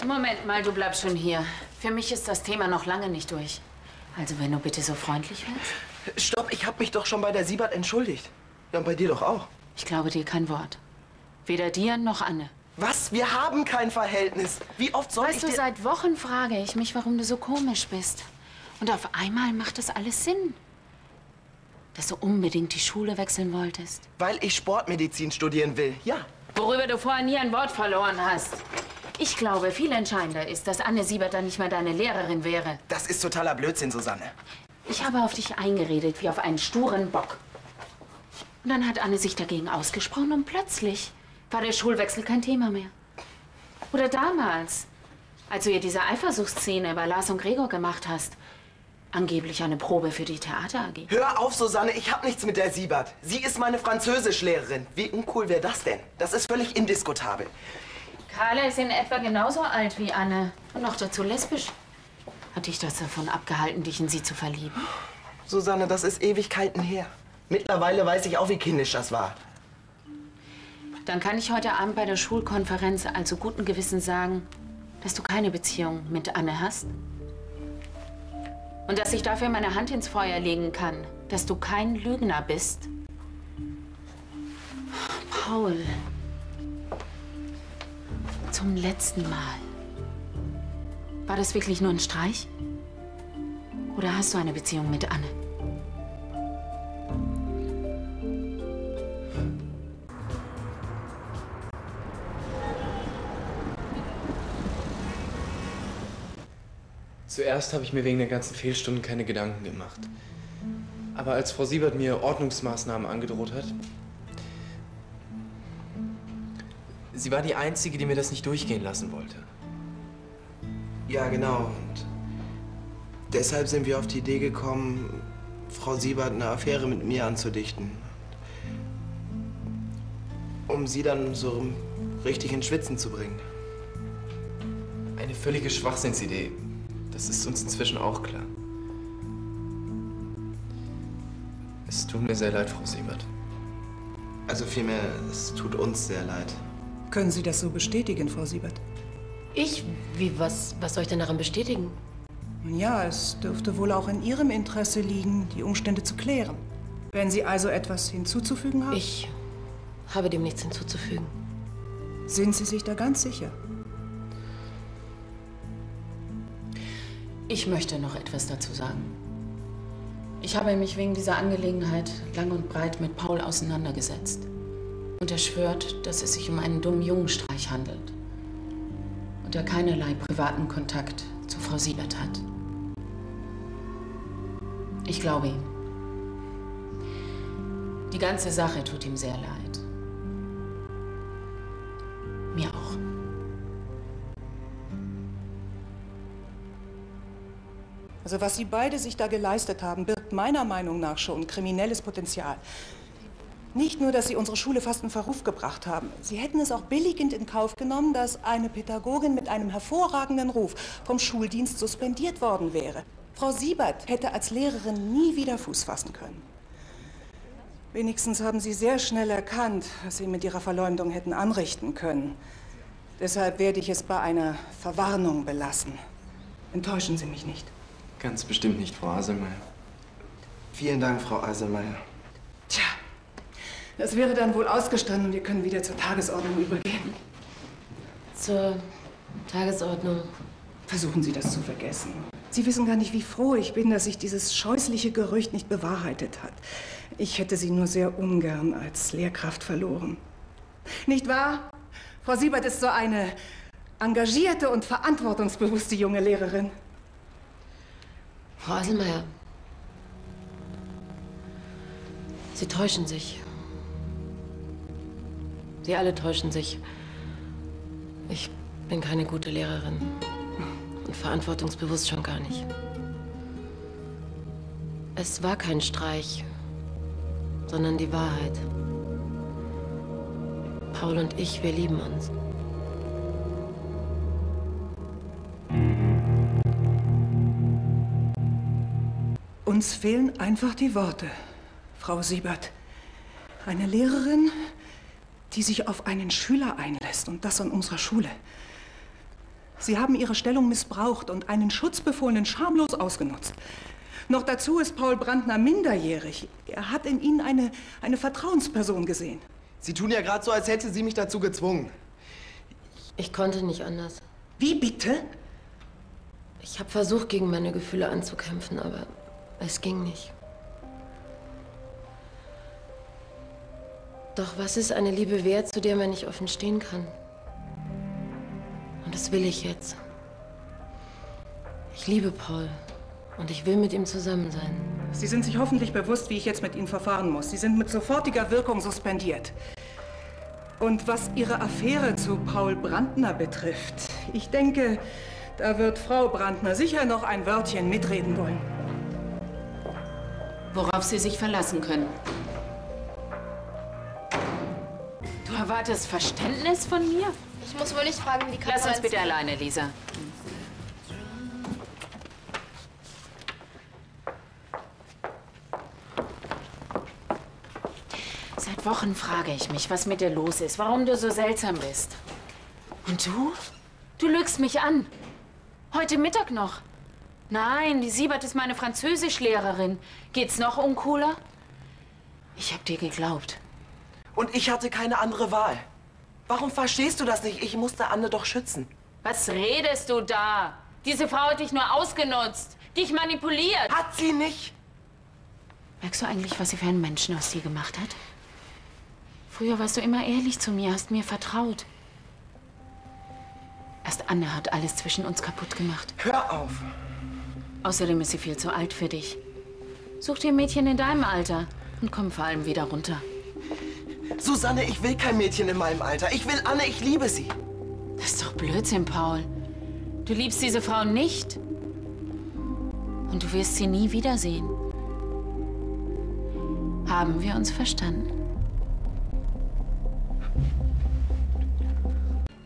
Moment mal, du bleibst schon hier. Für mich ist das Thema noch lange nicht durch. Also wenn du bitte so freundlich wärst. Stopp, ich habe mich doch schon bei der Siebert entschuldigt. Ja, und bei dir doch auch. Ich glaube dir kein Wort. Weder dir noch Anne. Was? Wir haben kein Verhältnis. Wie oft soll ich dir... Weißt du, seit Wochen frage ich mich, warum du so komisch bist. Und auf einmal macht das alles Sinn. Dass du unbedingt die Schule wechseln wolltest. Weil ich Sportmedizin studieren will, ja. Worüber du vorher nie ein Wort verloren hast. Ich glaube, viel entscheidender ist, dass Anne Siebert dann nicht mehr deine Lehrerin wäre. Das ist totaler Blödsinn, Susanne. Ich habe auf dich eingeredet wie auf einen sturen Bock. Und dann hat Anne sich dagegen ausgesprochen und plötzlich war der Schulwechsel kein Thema mehr. Oder damals, als du ihr diese Eifersuchtsszene bei Lars und Gregor gemacht hast. Angeblich eine Probe für die Theater AG. Hör auf, Susanne, ich hab nichts mit der Siebert. Sie ist meine Französischlehrerin. Wie uncool wäre das denn? Das ist völlig indiskutabel. Carla ist in etwa genauso alt wie Anne. Und noch dazu lesbisch. Hat dich das davon abgehalten, dich in sie zu verlieben? Susanne, das ist Ewigkeiten her. Mittlerweile weiß ich auch, wie kindisch das war. Dann kann ich heute Abend bei der Schulkonferenz also guten Gewissens sagen, dass du keine Beziehung mit Anne hast. Und dass ich dafür meine Hand ins Feuer legen kann, dass du kein Lügner bist. Paul. Zum letzten Mal. War das wirklich nur ein Streich? Oder hast du eine Beziehung mit Anne? Zuerst habe ich mir wegen der ganzen Fehlstunden keine Gedanken gemacht. Aber als Frau Siebert mir Ordnungsmaßnahmen angedroht hat, sie war die Einzige, die mir das nicht durchgehen lassen wollte. Ja, genau. Und deshalb sind wir auf die Idee gekommen, Frau Siebert eine Affäre mit mir anzudichten. Um sie dann so richtig ins Schwitzen zu bringen. Eine völlige Schwachsinnsidee. Das ist uns inzwischen auch klar. Es tut mir sehr leid, Frau Siebert. Also vielmehr, es tut uns sehr leid. Können Sie das so bestätigen, Frau Siebert? Ich? Wie, was soll ich denn daran bestätigen? Nun ja, es dürfte wohl auch in Ihrem Interesse liegen, die Umstände zu klären. Wenn Sie also etwas hinzuzufügen haben? Ich habe dem nichts hinzuzufügen. Sind Sie sich da ganz sicher? Ich möchte noch etwas dazu sagen. Ich habe mich wegen dieser Angelegenheit lang und breit mit Paul auseinandergesetzt. Und er schwört, dass es sich um einen dummen Jungenstreich handelt. Und er keinerlei privaten Kontakt zu Frau Siebert hat. Ich glaube ihm. Die ganze Sache tut ihm sehr leid. Mir auch. Also was Sie beide sich da geleistet haben, birgt meiner Meinung nach schon kriminelles Potenzial. Nicht nur, dass Sie unsere Schule fast in Verruf gebracht haben. Sie hätten es auch billigend in Kauf genommen, dass eine Pädagogin mit einem hervorragenden Ruf vom Schuldienst suspendiert worden wäre. Frau Siebert hätte als Lehrerin nie wieder Fuß fassen können. Wenigstens haben Sie sehr schnell erkannt, was Sie mit Ihrer Verleumdung hätten anrichten können. Deshalb werde ich es bei einer Verwarnung belassen. Enttäuschen Sie mich nicht. Ganz bestimmt nicht, Frau Aselmeier. Vielen Dank, Frau Eiselmeier. Tja, das wäre dann wohl ausgestanden und wir können wieder zur Tagesordnung übergehen. Zur Tagesordnung. Versuchen Sie das zu vergessen. Sie wissen gar nicht, wie froh ich bin, dass sich dieses scheußliche Gerücht nicht bewahrheitet hat. Ich hätte Sie nur sehr ungern als Lehrkraft verloren. Nicht wahr? Frau Siebert ist so eine engagierte und verantwortungsbewusste junge Lehrerin. Frau Aselmeier, Sie täuschen sich. Sie alle täuschen sich. Ich bin keine gute Lehrerin. Und verantwortungsbewusst schon gar nicht. Es war kein Streich, sondern die Wahrheit. Paul und ich, wir lieben uns. Uns fehlen einfach die Worte, Frau Siebert. Eine Lehrerin, die sich auf einen Schüler einlässt und das an unserer Schule. Sie haben Ihre Stellung missbraucht und einen Schutzbefohlenen schamlos ausgenutzt. Noch dazu ist Paul Brandner minderjährig. Er hat in Ihnen eine Vertrauensperson gesehen. Sie tun ja gerade so, als hätte sie mich dazu gezwungen. Ich konnte nicht anders. Wie bitte? Ich habe versucht, gegen meine Gefühle anzukämpfen, aber es ging nicht. Doch was ist eine Liebe wert, zu der man nicht offen stehen kann? Und das will ich jetzt. Ich liebe Paul und ich will mit ihm zusammen sein. Sie sind sich hoffentlich bewusst, wie ich jetzt mit Ihnen verfahren muss. Sie sind mit sofortiger Wirkung suspendiert. Und was Ihre Affäre zu Paul Brandner betrifft, ich denke, da wird Frau Brandner sicher noch ein Wörtchen mitreden wollen. Worauf Sie sich verlassen können. Du erwartest Verständnis von mir? Ich muss wohl nicht fragen, wie die Lass uns Konferenz bitte alleine, Lisa. Seit Wochen frage ich mich, was mit dir los ist, warum du so seltsam bist. Und du? Du lügst mich an. Heute Mittag noch. Nein, die Siebert ist meine Französischlehrerin. Geht's noch uncooler? Ich hab dir geglaubt. Und ich hatte keine andere Wahl. Warum verstehst du das nicht? Ich musste Anne doch schützen. Was redest du da? Diese Frau hat dich nur ausgenutzt, dich manipuliert. Hat sie nicht? Merkst du eigentlich, was sie für einen Menschen aus dir gemacht hat? Früher warst du immer ehrlich zu mir, hast mir vertraut. Erst Anne hat alles zwischen uns kaputt gemacht. Hör auf. Außerdem ist sie viel zu alt für dich. Such dir ein Mädchen in deinem Alter und komm vor allem wieder runter. Susanne, ich will kein Mädchen in meinem Alter. Ich will Anne, ich liebe sie. Das ist doch Blödsinn, Paul. Du liebst diese Frau nicht. Und du wirst sie nie wiedersehen. Haben wir uns verstanden?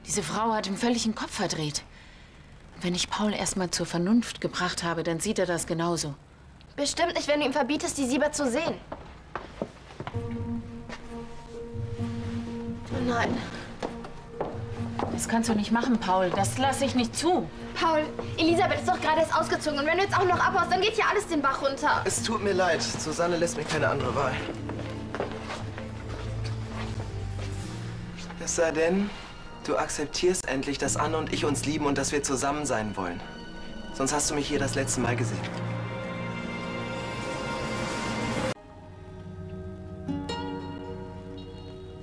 Diese Frau hat ihm völlig den Kopf verdreht. Und wenn ich Paul erstmal zur Vernunft gebracht habe, dann sieht er das genauso. Bestimmt nicht, wenn du ihm verbietest, die Siebert zu sehen. Oh nein. Das kannst du nicht machen, Paul. Das lasse ich nicht zu. Paul, Elisabeth ist doch gerade erst ausgezogen. Und wenn du jetzt auch noch abhaust, dann geht hier alles den Bach runter. Es tut mir leid. Susanne lässt mir keine andere Wahl. Es sei denn, du akzeptierst endlich, dass Anne und ich uns lieben und dass wir zusammen sein wollen. Sonst hast du mich hier das letzte Mal gesehen.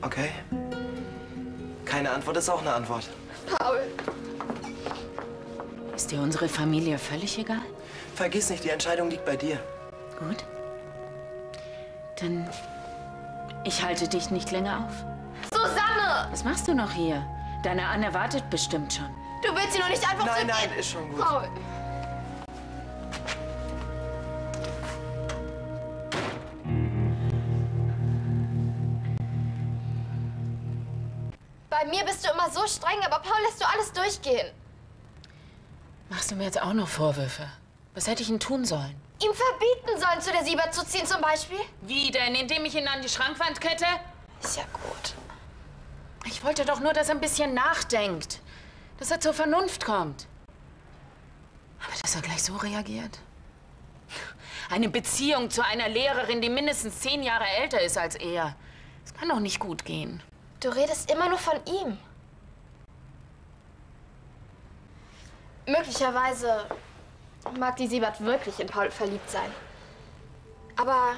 Okay? Keine Antwort ist auch eine Antwort. Paul. Ist dir unsere Familie völlig egal? Vergiss nicht, die Entscheidung liegt bei dir. Gut. Dann ich halte dich nicht länger auf. Susanne! Was machst du noch hier? Deine Anne wartet bestimmt schon. Du willst sie noch nicht einfach Nein, zurückgehen. nein, ist schon gut. Paul. Bei mir bist du immer so streng, aber Paul lässt du alles durchgehen. Machst du mir jetzt auch noch Vorwürfe? Was hätte ich denn tun sollen? Ihm verbieten sollen, zu der Siebert zu ziehen zum Beispiel? Wie denn? Indem ich ihn an die Schrankwand kette? Ist ja gut. Ich wollte doch nur, dass er ein bisschen nachdenkt. Dass er zur Vernunft kommt. Aber dass er gleich so reagiert. Eine Beziehung zu einer Lehrerin, die mindestens 10 Jahre älter ist als er. Das kann doch nicht gut gehen. Du redest immer nur von ihm. Möglicherweise mag die Siebert wirklich in Paul verliebt sein. Aber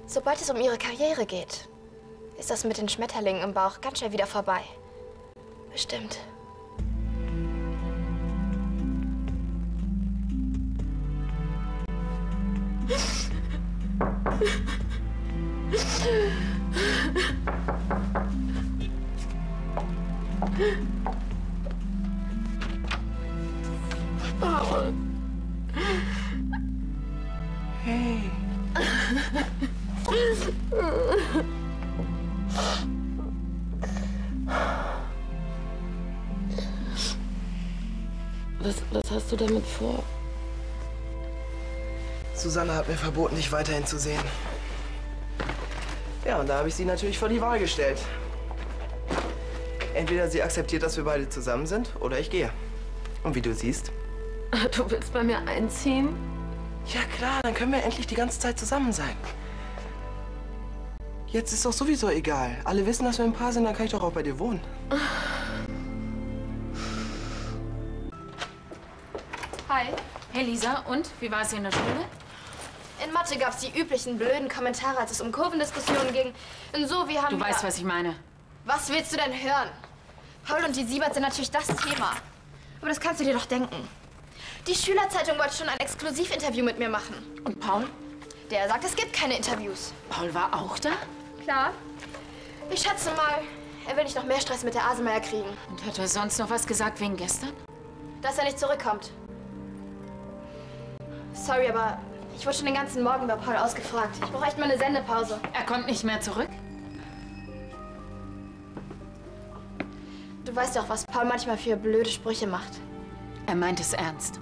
sobald es um ihre Karriere geht, ist das mit den Schmetterlingen im Bauch ganz schnell wieder vorbei. Bestimmt. Paul. Hey. Was hast du damit vor? Susanne hat mir verboten, dich weiterhin zu sehen. Ja, und da habe ich sie natürlich vor die Wahl gestellt. Entweder sie akzeptiert, dass wir beide zusammen sind, oder ich gehe. Und wie du siehst? Du willst bei mir einziehen? Ja klar, dann können wir endlich die ganze Zeit zusammen sein. Jetzt ist doch sowieso egal. Alle wissen, dass wir ein Paar sind, dann kann ich doch auch bei dir wohnen. Hi. Hey Lisa, und? Wie war es in der Schule? In Mathe gab es die üblichen blöden Kommentare, als es um Kurvendiskussionen ging. Und so, wir haben... Du weißt, was ich meine. Was willst du denn hören? Paul und die Siebert sind natürlich das Thema. Aber das kannst du dir doch denken. Die Schülerzeitung wollte schon ein Exklusivinterview mit mir machen. Und Paul? Der sagt, es gibt keine Interviews. Paul war auch da? Klar. Ich schätze mal, er will nicht noch mehr Stress mit der Asemeier kriegen. Und hat er sonst noch was gesagt wegen gestern? Dass er nicht zurückkommt. Sorry, aber ich wurde schon den ganzen Morgen bei Paul ausgefragt. Ich brauche echt mal eine Sendepause. Er kommt nicht mehr zurück? Du weißt doch, was Paul manchmal für blöde Sprüche macht. Er meint es ernst.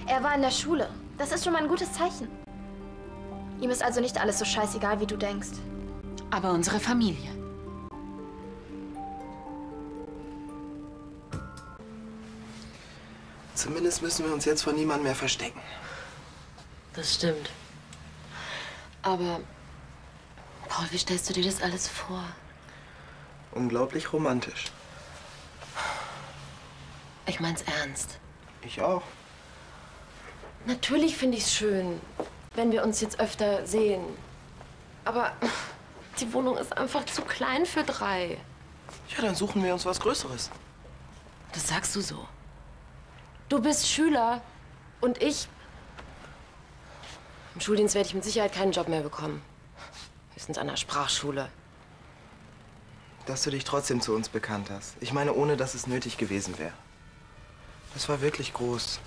Er war in der Schule. Das ist schon mal ein gutes Zeichen. Ihm ist also nicht alles so scheißegal, wie du denkst. Aber unsere Familie. Zumindest müssen wir uns jetzt vor niemandem mehr verstecken. Das stimmt. Aber, Paul, wie stellst du dir das alles vor? Unglaublich romantisch. Ich mein's ernst. Ich auch. Natürlich finde ich's schön, wenn wir uns jetzt öfter sehen. Aber die Wohnung ist einfach zu klein für 3. Ja, dann suchen wir uns was Größeres. Das sagst du so. Du bist Schüler und ich... Im Schuldienst werde ich mit Sicherheit keinen Job mehr bekommen. Höchstens an der Sprachschule. Dass du dich trotzdem zu uns bekannt hast. Ich meine, ohne dass es nötig gewesen wäre. Das war wirklich groß.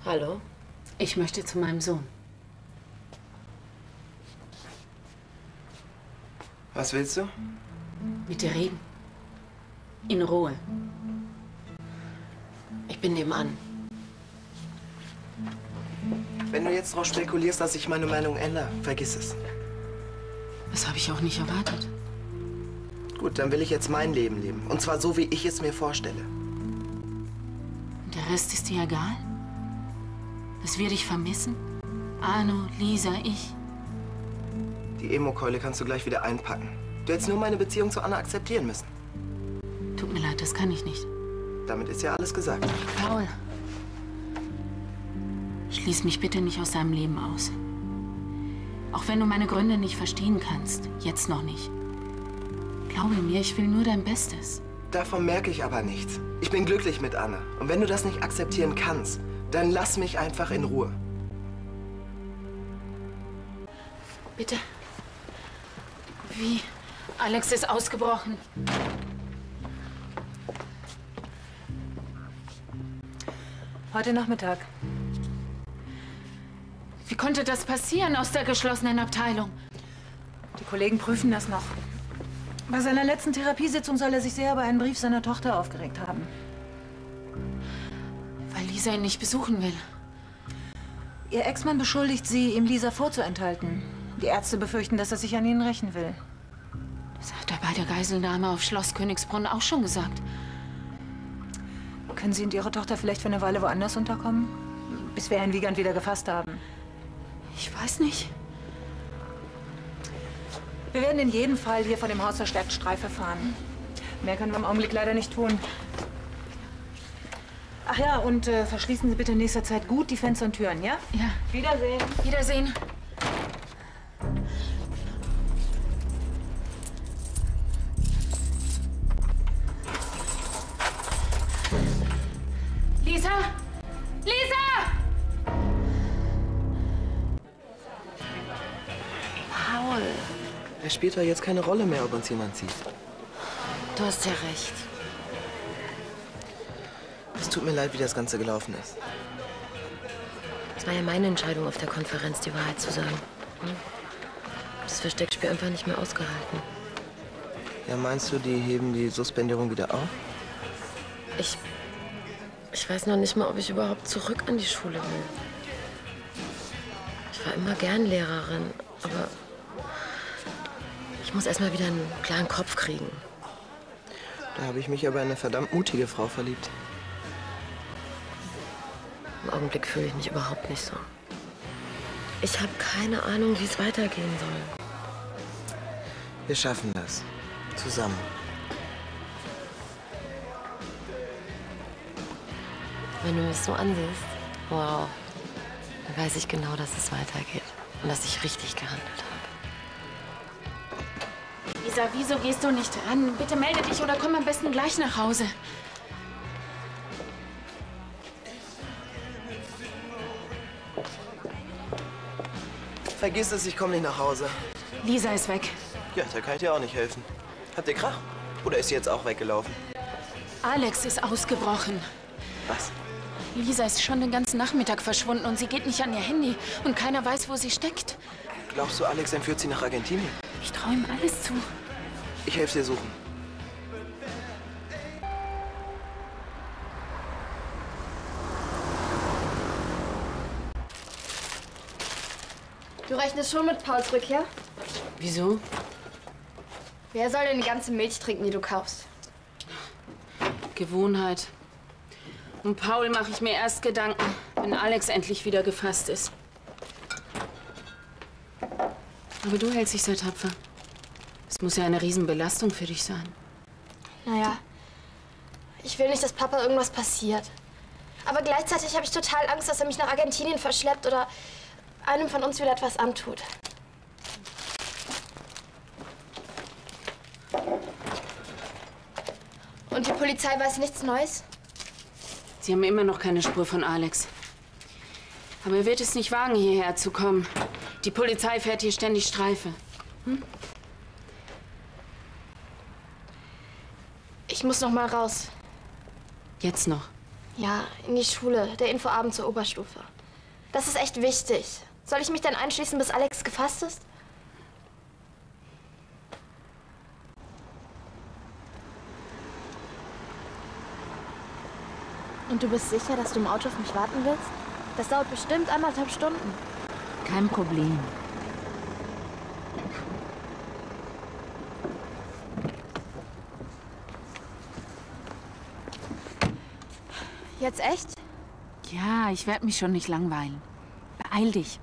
Hallo? Ich möchte zu meinem Sohn. Was willst du? Mit dir reden. In Ruhe. Ich bin nebenan. Wenn du jetzt darauf spekulierst, dass ich meine Meinung ändere, vergiss es. Das habe ich auch nicht erwartet. Gut, dann will ich jetzt mein Leben leben. Und zwar so, wie ich es mir vorstelle. Und der Rest ist dir egal? Dass wir dich vermissen? Arno, Lisa, ich. Die Emo-Keule kannst du gleich wieder einpacken. Du hättest nur meine Beziehung zu Anna akzeptieren müssen. Tut mir leid, das kann ich nicht. Damit ist ja alles gesagt. Paul, schließ mich bitte nicht aus deinem Leben aus. Auch wenn du meine Gründe nicht verstehen kannst. Jetzt noch nicht. Glaube mir, ich will nur dein Bestes. Davon merke ich aber nichts. Ich bin glücklich mit Anna. Und wenn du das nicht akzeptieren kannst, dann lass mich einfach in Ruhe. Bitte. Wie? Alex ist ausgebrochen. Heute Nachmittag. Wie konnte das passieren aus der geschlossenen Abteilung? Die Kollegen prüfen das noch. Bei seiner letzten Therapiesitzung soll er sich sehr über einen Brief seiner Tochter aufgeregt haben. Weil Lisa ihn nicht besuchen will. Ihr Ex-Mann beschuldigt sie, ihm Lisa vorzuenthalten. Die Ärzte befürchten, dass er sich an ihnen rächen will. Das hat er bei der Geiselnahme auf Schloss Königsbrunn auch schon gesagt. Können Sie und Ihre Tochter vielleicht für eine Weile woanders unterkommen? Bis wir Herrn Wiegand wieder gefasst haben. Ich weiß nicht. Wir werden in jedem Fall hier vor dem Haus verstärkt Streife fahren. Mehr können wir im Augenblick leider nicht tun. Ach ja, und verschließen Sie bitte in nächster Zeit gut die Fenster und Türen, ja? Ja. Wiedersehen. Wiedersehen. Lisa! Lisa! Paul, Es spielt doch jetzt keine Rolle mehr, ob uns jemand sieht. du hast ja recht. Es tut mir leid, wie das Ganze gelaufen ist. Es war ja meine Entscheidung, auf der Konferenz die Wahrheit zu sagen. Das Versteckspiel einfach nicht mehr ausgehalten. Ja, meinst du, die heben die Suspendierung wieder auf? Ich weiß noch nicht mal, ob ich überhaupt zurück an die Schule will. Ich war immer gern Lehrerin, aber Ich muss erst mal wieder einen klaren Kopf kriegen. Da habe ich mich aber in eine verdammt mutige Frau verliebt. Im Augenblick fühle ich mich überhaupt nicht so. Ich habe keine Ahnung, wie es weitergehen soll. Wir schaffen das. Zusammen. Wenn du mich so ansiehst, wow, dann weiß ich genau, dass es weitergeht. Und dass ich richtig gehandelt habe. Lisa, wieso gehst du nicht ran? Bitte melde dich oder komm am besten gleich nach Hause. Vergiss es, ich komme nicht nach Hause. Lisa ist weg. Ja, da kann ich dir auch nicht helfen. Habt ihr Krach? Oder ist sie jetzt auch weggelaufen? Alex ist ausgebrochen. Was? Lisa ist schon den ganzen Nachmittag verschwunden und sie geht nicht an ihr Handy. Und keiner weiß, wo sie steckt. Glaubst du, Alex entführt sie nach Argentinien? Ich traue ihm alles zu. Ich helfe dir suchen. Du rechnest schon mit Pauls Rückkehr? Wieso? Wer soll denn die ganze Milch trinken, die du kaufst? Gewohnheit. Um Paul mache ich mir erst Gedanken, wenn Alex endlich wieder gefasst ist. Aber du hältst dich sehr tapfer. Es muss ja eine Riesenbelastung für dich sein. Naja, ich will nicht, dass Papa irgendwas passiert. Aber gleichzeitig habe ich total Angst, dass er mich nach Argentinien verschleppt oder einem von uns wieder etwas antut. Und die Polizei weiß nichts Neues? Sie haben immer noch keine Spur von Alex. Aber er wird es nicht wagen, hierher zu kommen. Die Polizei fährt hier ständig Streife. Hm? Ich muss noch mal raus. Jetzt noch. Ja, in die Schule, der Infoabend zur Oberstufe. Das ist echt wichtig. Soll ich mich dann einschließen, bis Alex gefasst ist? Und du bist sicher, dass du im Auto auf mich warten willst? Das dauert bestimmt 1,5 Stunden. Kein Problem. Jetzt echt? Ja, ich werde mich schon nicht langweilen. Beeil dich.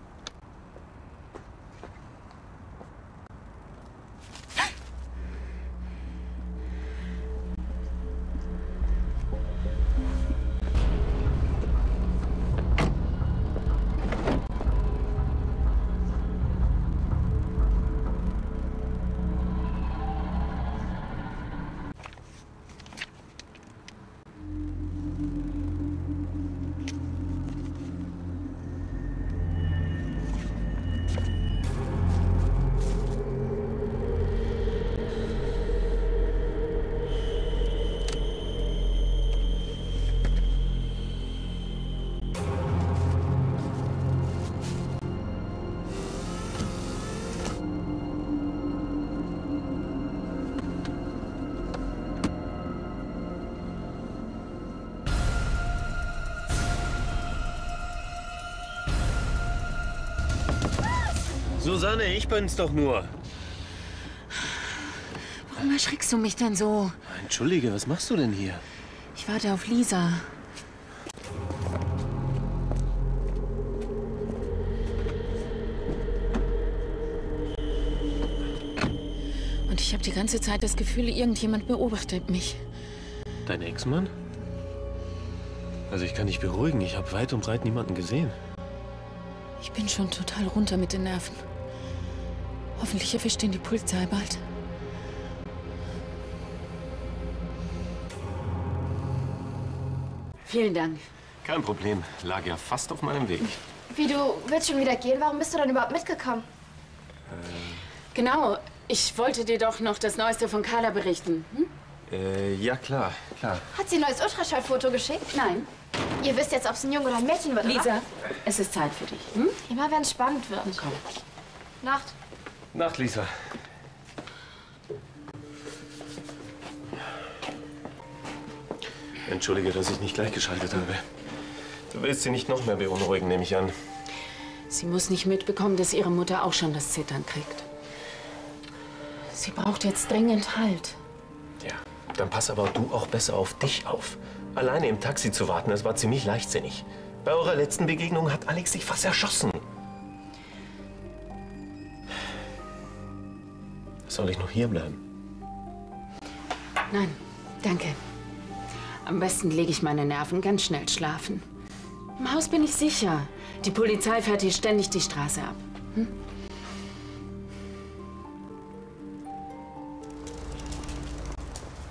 Susanne, ich bin's doch nur. Warum erschreckst du mich denn so? Entschuldige, was machst du denn hier? Ich warte auf Lisa. Und ich habe die ganze Zeit das Gefühl, irgendjemand beobachtet mich. Dein Ex-Mann? Also ich kann dich beruhigen, ich habe weit und breit niemanden gesehen. Ich bin schon total runter mit den Nerven. Hoffentlich erwischt ihn die Polizei bald. Vielen Dank. Kein Problem, lag ja fast auf meinem Weg. Wie, du willst schon wieder gehen? Warum bist du dann überhaupt mitgekommen? Genau, ich wollte dir doch noch das Neueste von Carla berichten. Hm? Ja klar. Hat sie ein neues Ultraschallfoto geschickt? Nein. Ihr wisst jetzt, ob es ein Junge oder ein Mädchen wird, Lisa, oder? es ist Zeit für dich. Hm? Immer wenn es spannend wird. Komm. Nacht. Nacht, Lisa. Entschuldige, dass ich nicht gleich geschaltet habe. Du willst sie nicht noch mehr beunruhigen, nehme ich an. Sie muss nicht mitbekommen, dass ihre Mutter auch schon das Zittern kriegt. Sie braucht jetzt dringend Halt. Ja, dann pass aber du auch besser auf dich auf. Alleine im Taxi zu warten, das war ziemlich leichtsinnig. Bei eurer letzten Begegnung hat Alex sich fast erschossen. Soll ich noch hier bleiben? Nein, danke. Am besten lege ich meine Nerven ganz schnell schlafen. Im Haus bin ich sicher. Die Polizei fährt hier ständig die Straße ab. Hm?